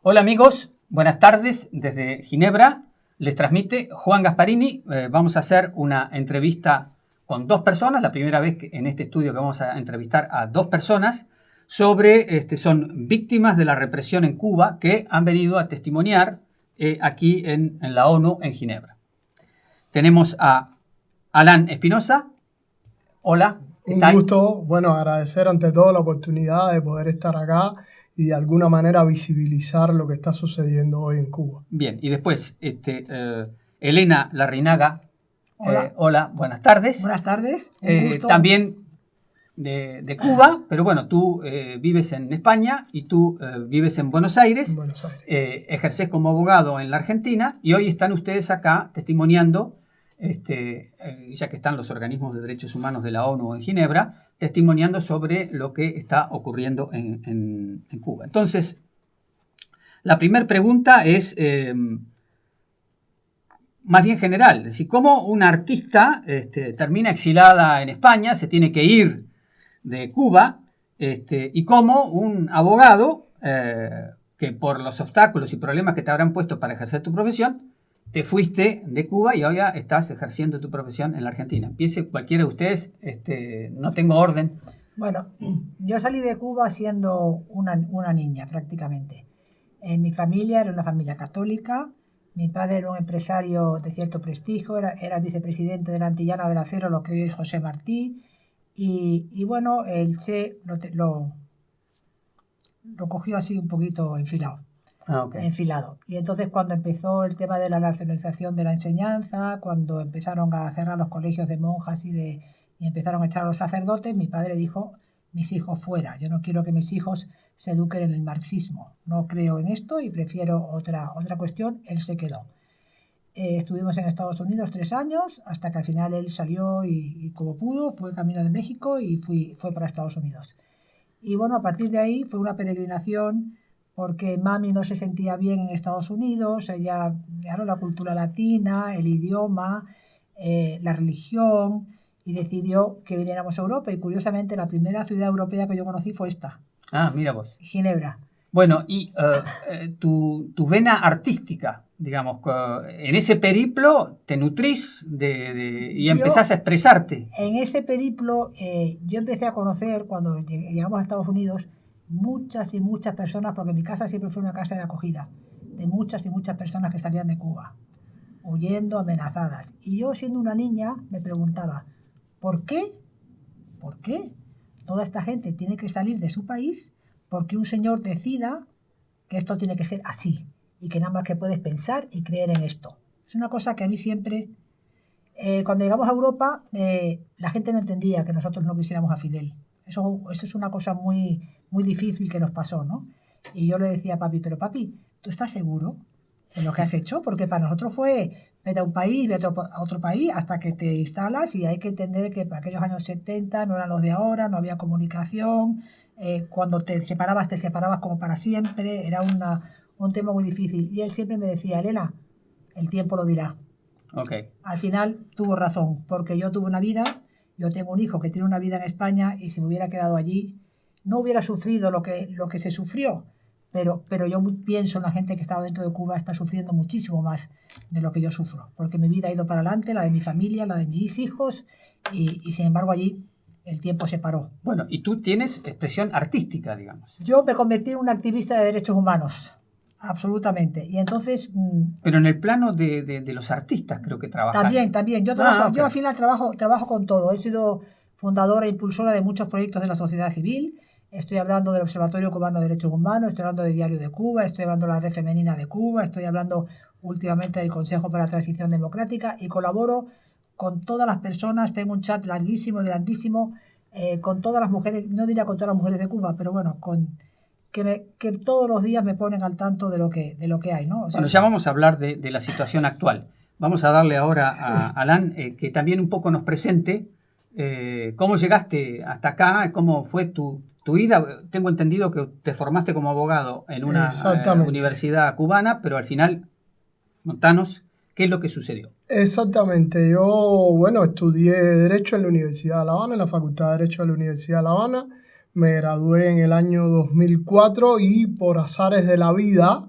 Hola amigos, buenas tardes desde Ginebra. Les transmite Juan Gasparini. Vamos a hacer una entrevista con dos personas, la primera vez en este estudio que vamos a entrevistar a dos personas son víctimas de la represión en Cuba que han venido a testimoniar aquí en la ONU en Ginebra. Tenemos a Alan Espinosa. Hola, ¿qué tal? Un gusto, bueno, agradecer ante todo la oportunidad de poder estar acá y de alguna manera visibilizar lo que está sucediendo hoy en Cuba. Bien, y después Elena Larrinaga. Hola. Hola, buenas tardes. Buenas tardes. Un gusto. También de Cuba, pero bueno, tú vives en España y tú vives en Buenos Aires. En Buenos Aires. Ejercés como abogado en la Argentina y hoy están ustedes acá testimoniando, ya que están los organismos de derechos humanos de la ONU en Ginebra, testimoniando sobre lo que está ocurriendo en Cuba. Entonces, la primera pregunta es más bien general, es decir, cómo una artista termina exilada en España, se tiene que ir de Cuba, y cómo un abogado que por los obstáculos y problemas que te habrán puesto para ejercer tu profesión, te fuiste de Cuba y ahora estás ejerciendo tu profesión en la Argentina. Empiece cualquiera de ustedes, no tengo orden. Bueno, yo salí de Cuba siendo una niña prácticamente. Mi familia era una familia católica. Mi padre era un empresario de cierto prestigio, era vicepresidente de la Antillana del Acero, lo que hoy es José Martí. Y bueno, el Che lo cogió así un poquito enfilado. Okay. Enfilado. Y entonces cuando empezó el tema de la nacionalización de la enseñanza, cuando empezaron a cerrar los colegios de monjas y empezaron a echar a los sacerdotes, mi padre dijo: mis hijos fuera, yo no quiero que mis hijos se eduquen en el marxismo, no creo en esto y prefiero otra cuestión. Él se quedó. Estuvimos en Estados Unidos 3 años hasta que al final él salió y como pudo, fue camino de México y fue para Estados Unidos. Y bueno, a partir de ahí fue una peregrinación porque mami no se sentía bien en Estados Unidos, ella, claro, la cultura latina, el idioma, la religión, y decidió que viniéramos a Europa. Y curiosamente la primera ciudad europea que yo conocí fue esta. Ah, mira vos. Ginebra. Bueno, y tu vena artística, digamos, en ese periplo te nutrís y empezás a expresarte. En ese periplo yo empecé a conocer, cuando llegamos a Estados Unidos, muchas y muchas personas, porque mi casa siempre fue una casa de acogida, de muchas y muchas personas que salían de Cuba, huyendo, amenazadas. Y yo, siendo una niña, me preguntaba, ¿por qué? ¿Por qué toda esta gente tiene que salir de su país porque un señor decida que esto tiene que ser así y que nada más que puedes pensar y creer en esto? Es una cosa que a mí siempre... cuando llegamos a Europa, la gente no entendía que nosotros no quisiéramos a Fidel. Eso es una cosa muy, muy difícil que nos pasó, ¿no? Y yo le decía a papi, pero papi, ¿tú estás seguro de lo que has hecho? Porque para nosotros fue, vete a un país, vete a otro país, hasta que te instalas, y hay que entender que para aquellos años 70 no eran los de ahora, no había comunicación, cuando te separabas como para siempre, era un tema muy difícil. Y él siempre me decía, Elena, el tiempo lo dirá. Okay. Al final tuvo razón, porque yo tuve una vida, yo tengo un hijo que tiene una vida en España, y si me hubiera quedado allí, no hubiera sufrido lo que se sufrió, pero yo pienso en la gente que estaba dentro de Cuba, está sufriendo muchísimo más de lo que yo sufro, porque mi vida ha ido para adelante, la de mi familia, la de mis hijos, y sin embargo allí el tiempo se paró. Bueno, y tú tienes expresión artística, digamos. Yo me convertí en una activista de derechos humanos. Absolutamente. Y entonces... Pero en el plano de los artistas creo que trabajas. También. Yo al final trabajo con todo. He sido fundadora e impulsora de muchos proyectos de la sociedad civil. Estoy hablando del Observatorio Cubano de Derechos Humanos, estoy hablando de Diario de Cuba, estoy hablando de la Red Femenina de Cuba, estoy hablando últimamente del Consejo para la Transición Democrática, y colaboro con todas las personas. Tengo un chat larguísimo y grandísimo con todas las mujeres, no diría con todas las mujeres de Cuba, pero bueno, que todos los días me ponen al tanto de lo que hay, ¿no? O sea, bueno, ya vamos a hablar de la situación actual. Vamos a darle ahora a Alan que también un poco nos presente cómo llegaste hasta acá, cómo fue tu vida. Tengo entendido que te formaste como abogado en una universidad cubana, pero al final, contanos qué es lo que sucedió. Exactamente. Yo, estudié Derecho en la Universidad de La Habana, en la Facultad de Derecho de la Universidad de La Habana. Me gradué en el año 2004 y por azares de la vida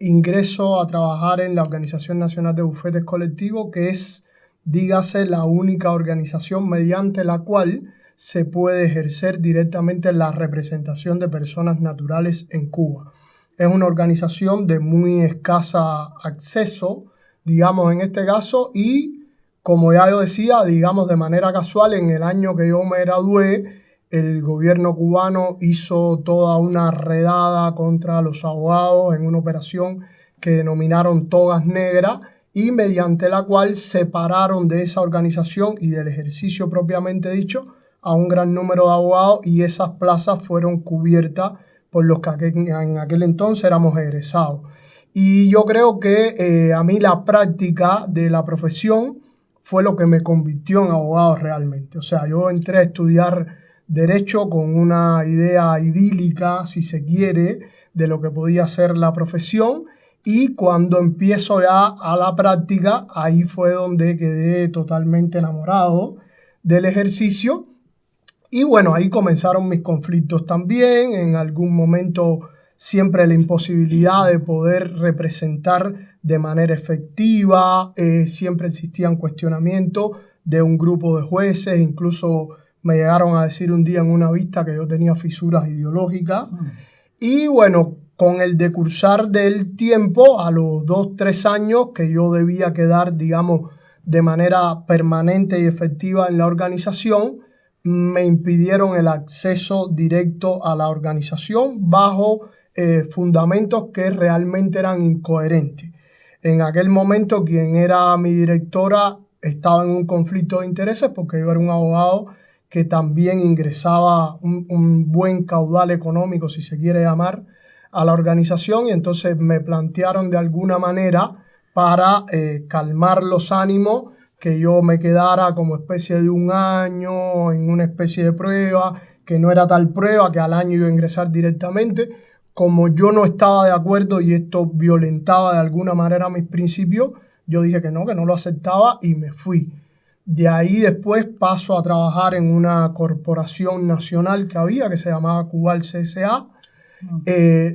ingreso a trabajar en la Organización Nacional de Bufetes Colectivos, que es, dígase, la única organización mediante la cual se puede ejercer directamente la representación de personas naturales en Cuba. Es una organización de muy escasa acceso, digamos en este caso, y como ya yo decía, digamos de manera casual, en el año que yo me gradué, el gobierno cubano hizo toda una redada contra los abogados en una operación que denominaron Togas Negras y mediante la cual separaron de esa organización y del ejercicio propiamente dicho a un gran número de abogados, y esas plazas fueron cubiertas por los que en aquel entonces éramos egresados. Y yo creo que a mí la práctica de la profesión fue lo que me convirtió en abogado realmente. O sea, yo entré a estudiar Derecho con una idea idílica, si se quiere, de lo que podía ser la profesión, y cuando empiezo ya a la práctica, ahí fue donde quedé totalmente enamorado del ejercicio. Y bueno, ahí comenzaron mis conflictos también. En algún momento siempre la imposibilidad de poder representar de manera efectiva, siempre existían cuestionamientos de un grupo de jueces, incluso me llegaron a decir un día en una vista que yo tenía fisuras ideológicas. Y bueno, con el decursar del tiempo, a los 2-3 años que yo debía quedar, digamos, de manera permanente y efectiva en la organización, me impidieron el acceso directo a la organización bajo fundamentos que realmente eran incoherentes. En aquel momento, quien era mi directora estaba en un conflicto de intereses porque yo era un abogado que también ingresaba un buen caudal económico, si se quiere llamar, a la organización, y entonces me plantearon de alguna manera para calmar los ánimos que yo me quedara como especie de un año en una especie de prueba, que no era tal prueba, que al año iba a ingresar directamente. Como yo no estaba de acuerdo y esto violentaba de alguna manera mis principios, yo dije que no lo aceptaba y me fui. De ahí después paso a trabajar en una corporación nacional que había, que se llamaba Cubal CSA,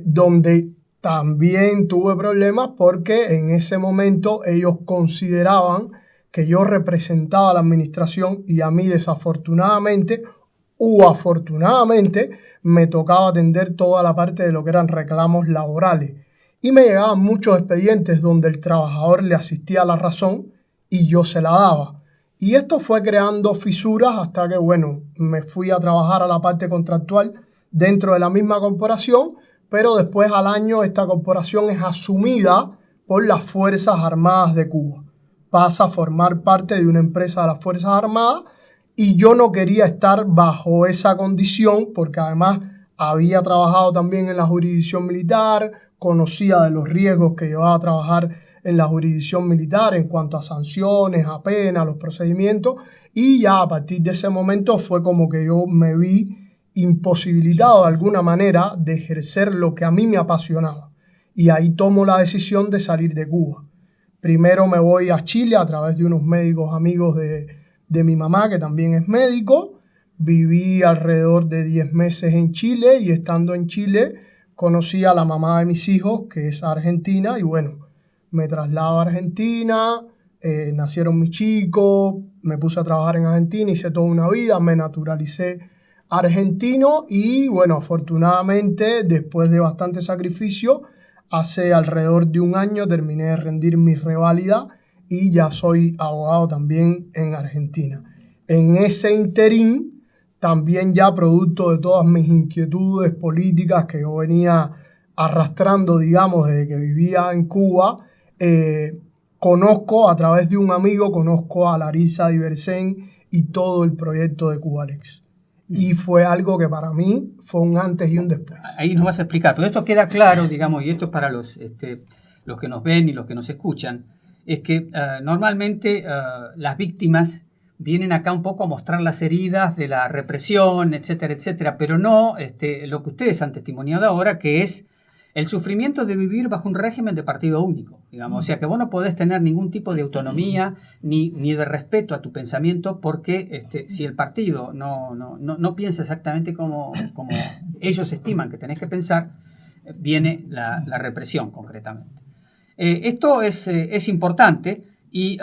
donde también tuve problemas porque en ese momento ellos consideraban que yo representaba a la administración y a mí desafortunadamente o afortunadamente me tocaba atender toda la parte de lo que eran reclamos laborales. Y me llegaban muchos expedientes donde el trabajador le asistía a la razón y yo se la daba. Y esto fue creando fisuras hasta que, bueno, me fui a trabajar a la parte contractual dentro de la misma corporación, pero después al año esta corporación es asumida por las Fuerzas Armadas de Cuba. Pasa a formar parte de una empresa de las Fuerzas Armadas y yo no quería estar bajo esa condición porque además había trabajado también en la jurisdicción militar, conocía de los riesgos que llevaba a trabajar en la jurisdicción militar en cuanto a sanciones, a penas, los procedimientos, y ya a partir de ese momento fue como que yo me vi imposibilitado de alguna manera de ejercer lo que a mí me apasionaba. Y ahí tomo la decisión de salir de Cuba. Primero me voy a Chile a través de unos médicos amigos de mi mamá, que también es médico. Viví alrededor de 10 meses en Chile y estando en Chile conocí a la mamá de mis hijos, que es argentina, y bueno, me traslado a Argentina, nacieron mis chicos, me puse a trabajar en Argentina, hice toda una vida, me naturalicé argentino y bueno, afortunadamente después de bastante sacrificio, hace alrededor de un año terminé de rendir mi reválida y ya soy abogado también en Argentina. En ese interín, también ya producto de todas mis inquietudes políticas que yo venía arrastrando, digamos, desde que vivía en Cuba, conozco a través de un amigo, conozco a Larisa Diversen y todo el proyecto de Cubalex. Y fue algo que para mí fue un antes y un después. Ahí nos vas a explicar, pero esto queda claro, digamos, y esto es para los que nos ven y los que nos escuchan, es que normalmente las víctimas vienen acá un poco a mostrar las heridas de la represión, etcétera, etcétera, pero no lo que ustedes han testimoniado ahora, que es el sufrimiento de vivir bajo un régimen de partido único, digamos. O sea, que vos no podés tener ningún tipo de autonomía ni de respeto a tu pensamiento porque si el partido no piensa exactamente como ellos estiman que tenés que pensar, viene la represión concretamente. Esto es importante y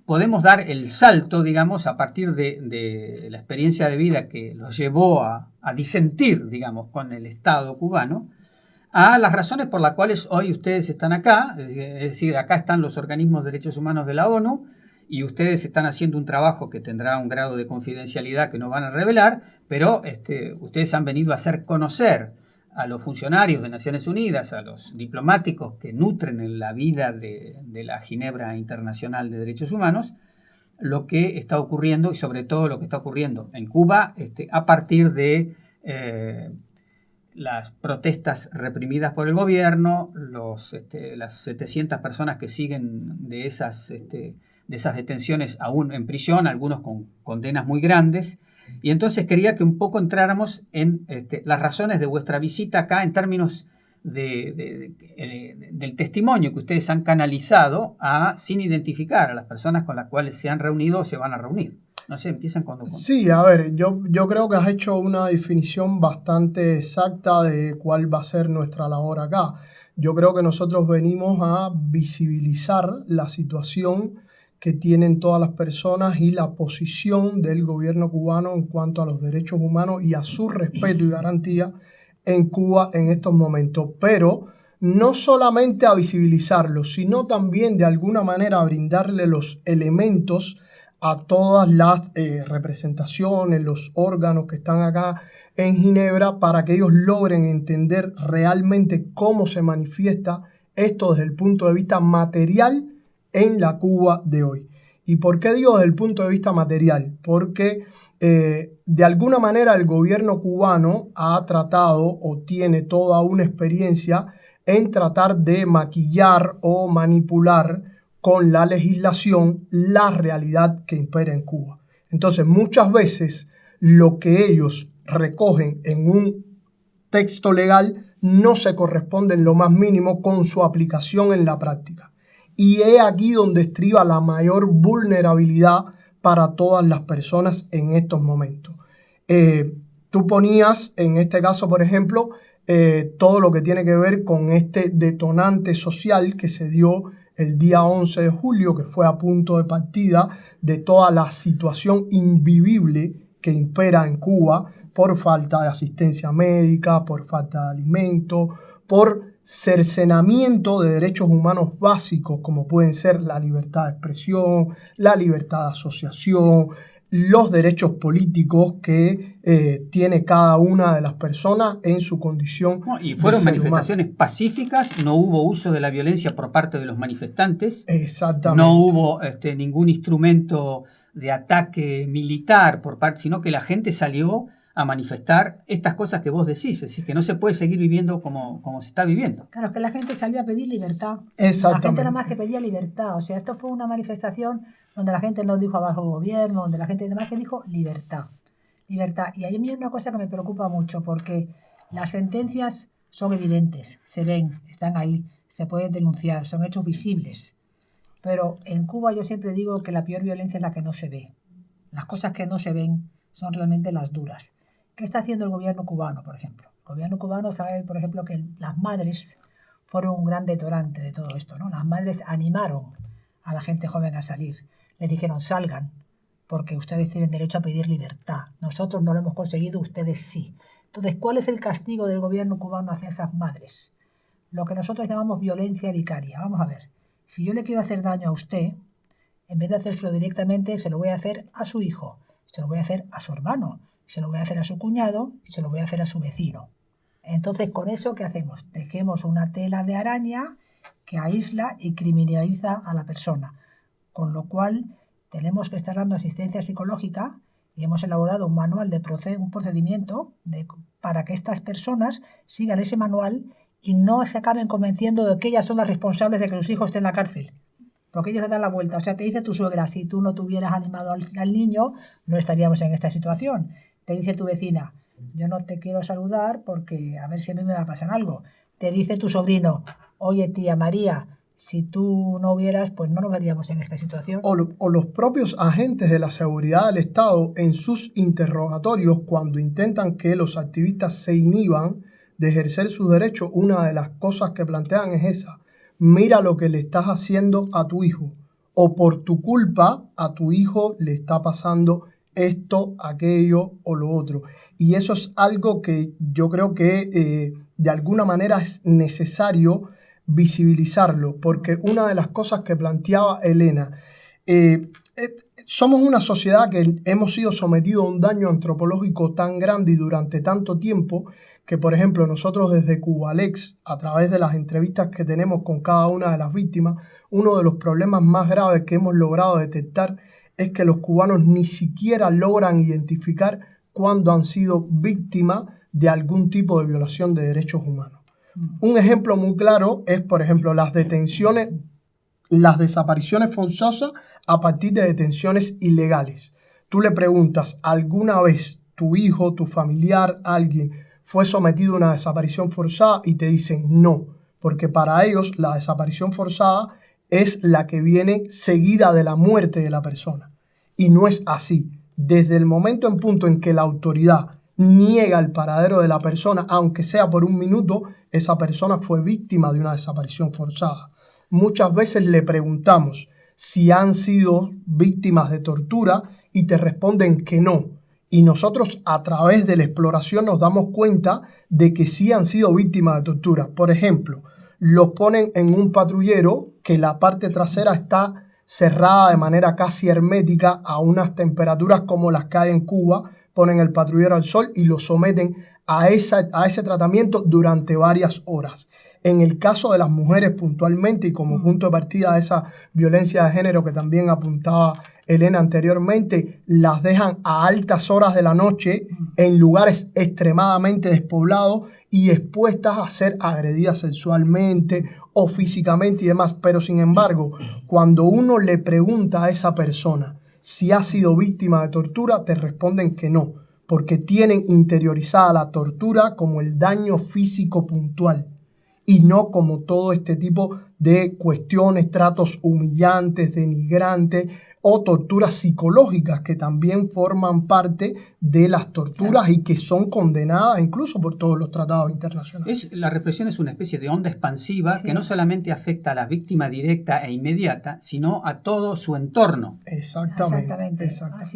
podemos dar el salto, digamos, a partir de la experiencia de vida que los llevó a disentir, digamos, con el Estado cubano, a las razones por las cuales hoy ustedes están acá, es decir, acá están los organismos de derechos humanos de la ONU y ustedes están haciendo un trabajo que tendrá un grado de confidencialidad que no van a revelar, pero ustedes han venido a hacer conocer a los funcionarios de Naciones Unidas, a los diplomáticos que nutren en la vida de la Ginebra Internacional de Derechos Humanos, lo que está ocurriendo y sobre todo lo que está ocurriendo en Cuba a partir de las protestas reprimidas por el gobierno, las 700 personas que siguen de esas detenciones aún en prisión, algunos con condenas muy grandes. Y entonces quería que un poco entráramos en las razones de vuestra visita acá en términos del testimonio que ustedes han canalizado sin identificar a las personas con las cuales se han reunido o se van a reunir. No sé, empiezan cuando... Sí, a ver, yo creo que has hecho una definición bastante exacta de cuál va a ser nuestra labor acá. Yo creo que nosotros venimos a visibilizar la situación que tienen todas las personas y la posición del gobierno cubano en cuanto a los derechos humanos y a su respeto y garantía en Cuba en estos momentos. Pero no solamente a visibilizarlos, sino también de alguna manera a brindarle los elementos a todas las representaciones, los órganos que están acá en Ginebra para que ellos logren entender realmente cómo se manifiesta esto desde el punto de vista material en la Cuba de hoy. ¿Y por qué digo desde el punto de vista material? Porque de alguna manera el gobierno cubano ha tratado o tiene toda una experiencia en tratar de maquillar o manipular con la legislación la realidad que impera en Cuba. Entonces, muchas veces lo que ellos recogen en un texto legal no se corresponde en lo más mínimo con su aplicación en la práctica. Y es aquí donde estriba la mayor vulnerabilidad para todas las personas en estos momentos. Tú ponías, en este caso, por ejemplo, todo lo que tiene que ver con este detonante social que se dio el día 11 de julio, que fue a punto de partida de toda la situación invivible que impera en Cuba por falta de asistencia médica, por falta de alimentos, por cercenamiento de derechos humanos básicos como pueden ser la libertad de expresión, la libertad de asociación, los derechos políticos que tiene cada una de las personas en su condición. Y fueron manifestaciones pacíficas, no hubo uso de la violencia por parte de los manifestantes. Exactamente. No hubo ningún instrumento de ataque militar por parte, sino que la gente salió a manifestar estas cosas que vos decís, es decir, que no se puede seguir viviendo como se está viviendo. Claro, es que la gente salió a pedir libertad. Exactamente. La gente nada más que pedía libertad. O sea, esto fue una manifestación donde la gente no dijo abajo el gobierno, donde la gente nada más que dijo libertad. Libertad. Y a mí hay una cosa que me preocupa mucho, porque las sentencias son evidentes, se ven, están ahí, se pueden denunciar, son hechos visibles. Pero en Cuba yo siempre digo que la peor violencia es la que no se ve. Las cosas que no se ven son realmente las duras. ¿Qué está haciendo el gobierno cubano, por ejemplo? El gobierno cubano sabe, por ejemplo, que las madres fueron un gran detonante de todo esto, ¿no? Las madres animaron a la gente joven a salir. Les dijeron, salgan, porque ustedes tienen derecho a pedir libertad. Nosotros no lo hemos conseguido, ustedes sí. Entonces, ¿cuál es el castigo del gobierno cubano hacia esas madres? Lo que nosotros llamamos violencia vicaria. Vamos a ver, si yo le quiero hacer daño a usted, en vez de hacérselo directamente, se lo voy a hacer a su hijo, se lo voy a hacer a su hermano, se lo voy a hacer a su cuñado y se lo voy a hacer a su vecino. Entonces, con eso, ¿qué hacemos? Tejemos una tela de araña que aísla y criminaliza a la persona. Con lo cual, tenemos que estar dando asistencia psicológica y hemos elaborado un manual de un procedimiento para que estas personas sigan ese manual y no se acaben convenciendo de que ellas son las responsables de que sus hijos estén en la cárcel. Porque ellos se dan la vuelta. O sea, te dice tu suegra, si tú no te hubieras animado al niño, no estaríamos en esta situación. Te dice tu vecina, yo no te quiero saludar porque a ver si a mí me va a pasar algo. Te dice tu sobrino, oye tía María, si tú no hubieras, pues no nos veríamos en esta situación. O los propios agentes de la seguridad del Estado en sus interrogatorios, cuando intentan que los activistas se inhiban de ejercer sus derechos, una de las cosas que plantean es esa. mira lo que le estás haciendo a tu hijo, o por tu culpa a tu hijo le está pasando esto, aquello o lo otro. Y eso es algo que yo creo que de alguna manera es necesario visibilizarlo, porque una de las cosas que planteaba Elena, somos una sociedad que hemos sido sometidos a un daño antropológico tan grande y durante tanto tiempo que, por ejemplo, nosotros desde Cubalex, a través de las entrevistas que tenemos con cada una de las víctimas, uno de los problemas más graves que hemos logrado detectar es que los cubanos ni siquiera logran identificar cuándo han sido víctimas de algún tipo de violación de derechos humanos. Un ejemplo muy claro es, por ejemplo, las detenciones, las desapariciones forzosas a partir de detenciones ilegales. Tú le preguntas, ¿alguna vez tu hijo, tu familiar, alguien fue sometido a una desaparición forzada? Y te dicen no, porque para ellos la desaparición forzada es la que viene seguida de la muerte de la persona. Y no es así. Desde el momento en punto en que la autoridad niega el paradero de la persona, aunque sea por un minuto, esa persona fue víctima de una desaparición forzada. Muchas veces le preguntamos si han sido víctimas de tortura y te responden que no. Y nosotros a través de la exploración nos damos cuenta de que sí han sido víctimas de tortura. Por ejemplo, los ponen en un patrullero que la parte trasera está cerrada de manera casi hermética a unas temperaturas como las que hay en Cuba, ponen el patrullero al sol y lo someten a ese tratamiento durante varias horas. En el caso de las mujeres puntualmente y como punto de partida de esa violencia de género que también apuntaba Elena anteriormente, las dejan a altas horas de la noche en lugares extremadamente despoblados y expuestas a ser agredidas sexualmente o físicamente y demás. Pero sin embargo, cuando uno le pregunta a esa persona si ha sido víctima de tortura, te responden que no, porque tienen interiorizada la tortura como el daño físico puntual y no como todo este tipo de cuestiones, tratos humillantes, denigrantes o torturas psicológicas que también forman parte de las torturas y que son condenadas incluso por todos los tratados internacionales. La represión es una especie de onda expansiva que no solamente afecta a la víctima directa e inmediata, sino a todo su entorno. Exactamente.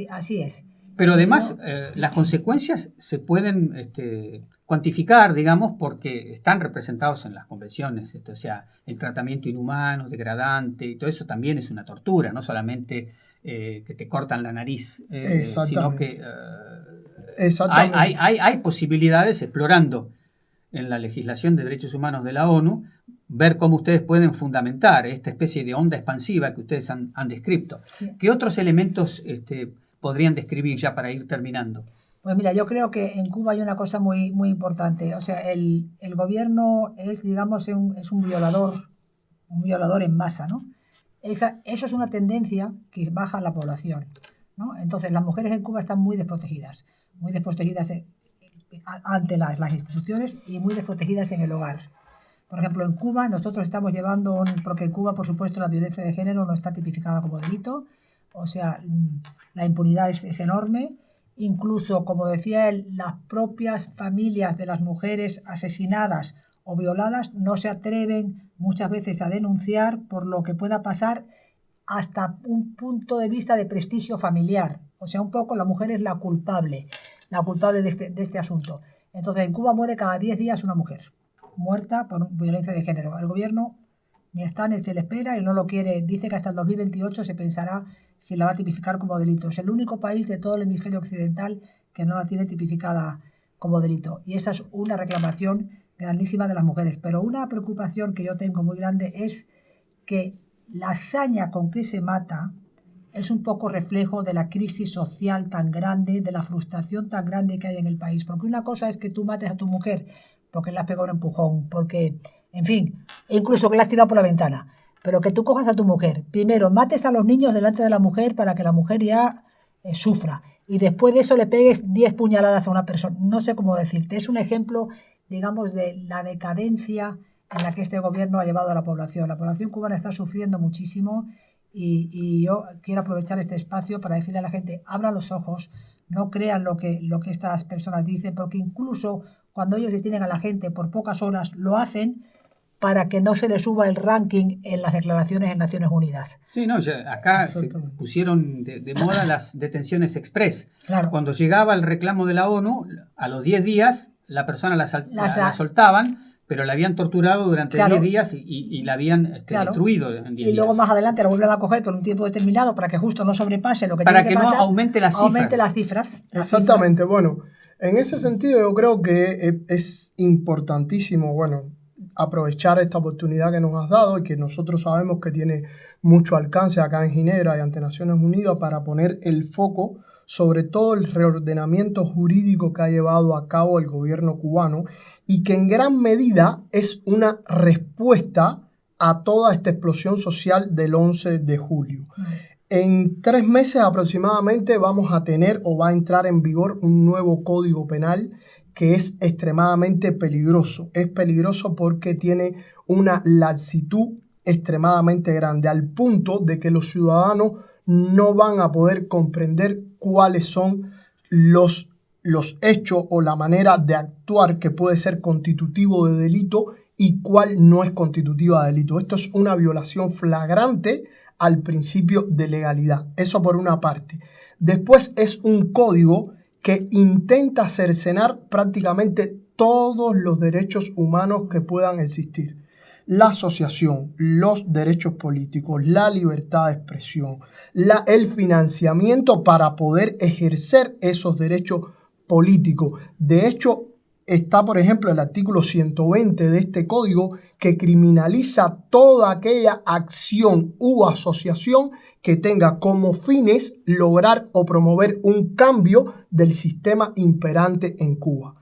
Así es. Pero además las consecuencias se pueden cuantificar, digamos, porque están representados en las convenciones. O sea, el tratamiento inhumano, degradante, y todo eso también es una tortura, no solamente que te cortan la nariz, sino que hay posibilidades, explorando en la legislación de derechos humanos de la ONU, ver cómo ustedes pueden fundamentar esta especie de onda expansiva que ustedes han descrito. Sí. ¿Qué otros elementos podrían describir ya para ir terminando? Pues mira, yo creo que en Cuba hay una cosa muy, muy importante. O sea, el gobierno es, digamos, es un violador en masa, ¿no? Eso es una tendencia que baja la población, ¿no? Entonces, las mujeres en Cuba están muy desprotegidas ante las instituciones y muy desprotegidas en el hogar. Por ejemplo, en Cuba nosotros estamos llevando, porque en Cuba, por supuesto, la violencia de género no está tipificada como delito, o sea, la impunidad es enorme. Incluso, como decía él, las propias familias de las mujeres asesinadas o violadas no se atreven muchas veces a denunciar por lo que pueda pasar hasta un punto de vista de prestigio familiar. O sea, un poco la mujer es la culpable de este asunto. Entonces, en Cuba muere cada 10 días una mujer muerta por violencia de género. El gobierno ni está ni se le espera y no lo quiere. Dice que hasta el 2028 se pensará si la va a tipificar como delito. Es el único país de todo el hemisferio occidental que no la tiene tipificada como delito. Y esa es una reclamación grandísima de las mujeres. Pero una preocupación que yo tengo muy grande es que la hazaña con que se mata es un poco reflejo de la crisis social tan grande, de la frustración tan grande que hay en el país. Porque una cosa es que tú mates a tu mujer porque le has pegado un empujón, porque, en fin, incluso que la has tirado por la ventana. Pero que tú cojas a tu mujer, primero mates a los niños delante de la mujer para que la mujer ya sufra, y después de eso le pegues 10 puñaladas a una persona. No sé cómo decirte, es un ejemplo, digamos, de la decadencia en la que este gobierno ha llevado a la población. La población cubana está sufriendo muchísimo y yo quiero aprovechar este espacio para decirle a la gente, abran los ojos, no crean lo que estas personas dicen, porque incluso cuando ellos detienen a la gente por pocas horas, lo hacen para que no se le suba el ranking en las declaraciones en Naciones Unidas. Sí, no, acá se pusieron de moda las detenciones express. Claro. Cuando llegaba el reclamo de la ONU, a los 10 días la persona la soltaban, pero la habían torturado durante 10 días y la habían destruido en 10 días. Y luego más adelante la vuelven a coger por un tiempo determinado para que justo no sobrepase lo que tiene que pasar. Para que no aumente las cifras. Exactamente. Bueno, en ese sentido yo creo que es importantísimo, aprovechar esta oportunidad que nos has dado y que nosotros sabemos que tiene mucho alcance acá en Ginebra y ante Naciones Unidas para poner el foco sobre todo el reordenamiento jurídico que ha llevado a cabo el gobierno cubano y que en gran medida es una respuesta a toda esta explosión social del 11 de julio. En 3 meses aproximadamente vamos a tener o va a entrar en vigor un nuevo código penal que es extremadamente peligroso. Es peligroso porque tiene una laxitud extremadamente grande, al punto de que los ciudadanos no van a poder comprender cuáles son los hechos o la manera de actuar que puede ser constitutivo de delito y cuál no es constitutiva de delito. Esto es una violación flagrante al principio de legalidad. Eso por una parte. Después es un código que intenta cercenar prácticamente todos los derechos humanos que puedan existir. La asociación, los derechos políticos, la libertad de expresión, el financiamiento para poder ejercer esos derechos políticos. De hecho, está, por ejemplo, el artículo 120 de este código que criminaliza toda aquella acción u asociación que tenga como fines lograr o promover un cambio del sistema imperante en Cuba.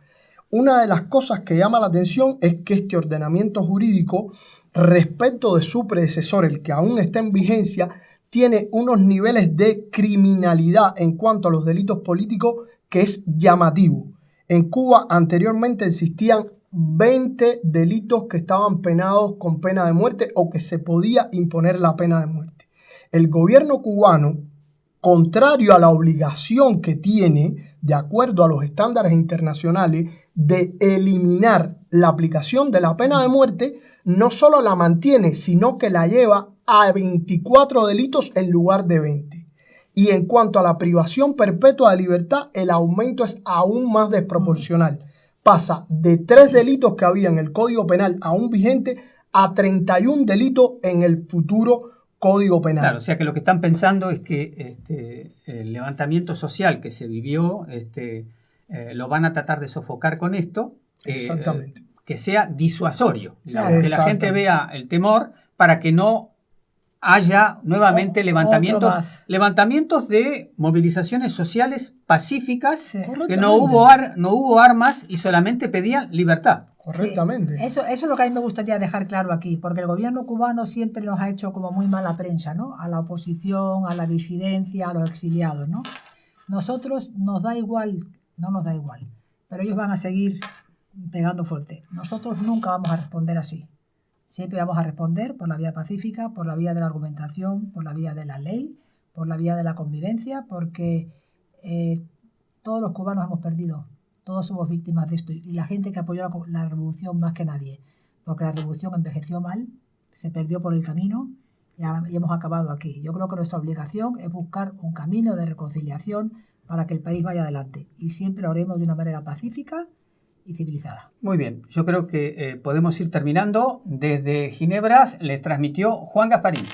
Una de las cosas que llama la atención es que este ordenamiento jurídico, respecto de su predecesor, el que aún está en vigencia, tiene unos niveles de criminalidad en cuanto a los delitos políticos que es llamativo. En Cuba anteriormente existían 20 delitos que estaban penados con pena de muerte o que se podía imponer la pena de muerte. El gobierno cubano, contrario a la obligación que tiene, de acuerdo a los estándares internacionales, de eliminar la aplicación de la pena de muerte, no solo la mantiene, sino que la lleva a 24 delitos en lugar de 20. Y en cuanto a la privación perpetua de libertad, el aumento es aún más desproporcional. Pasa de 3 delitos que había en el Código Penal aún vigente a 31 delitos en el futuro Código Penal. Claro, o sea que lo que están pensando es que el levantamiento social que se vivió lo van a tratar de sofocar con esto. Exactamente. Que sea disuasorio, digamos, que la gente vea el temor para que no haya nuevamente levantamientos de movilizaciones sociales pacíficas, que no hubo armas y solamente pedían libertad. Correctamente. Sí, eso es lo que a mí me gustaría dejar claro aquí, porque el gobierno cubano siempre nos ha hecho como muy mala prensa, ¿no? A la oposición, a la disidencia, a los exiliados, ¿no? Nosotros no nos da igual, pero ellos van a seguir pegando fuerte. Nosotros nunca vamos a responder así. Siempre vamos a responder por la vía pacífica, por la vía de la argumentación, por la vía de la ley, por la vía de la convivencia, porque todos los cubanos hemos perdido, todos somos víctimas de esto, y la gente que apoyó la revolución más que nadie, porque la revolución envejeció mal, se perdió por el camino y hemos acabado aquí. Yo creo que nuestra obligación es buscar un camino de reconciliación para que el país vaya adelante, y siempre lo haremos de una manera pacífica y civilizada. Muy bien, yo creo que podemos ir terminando. Desde Ginebra les transmitió Juan Gasparini.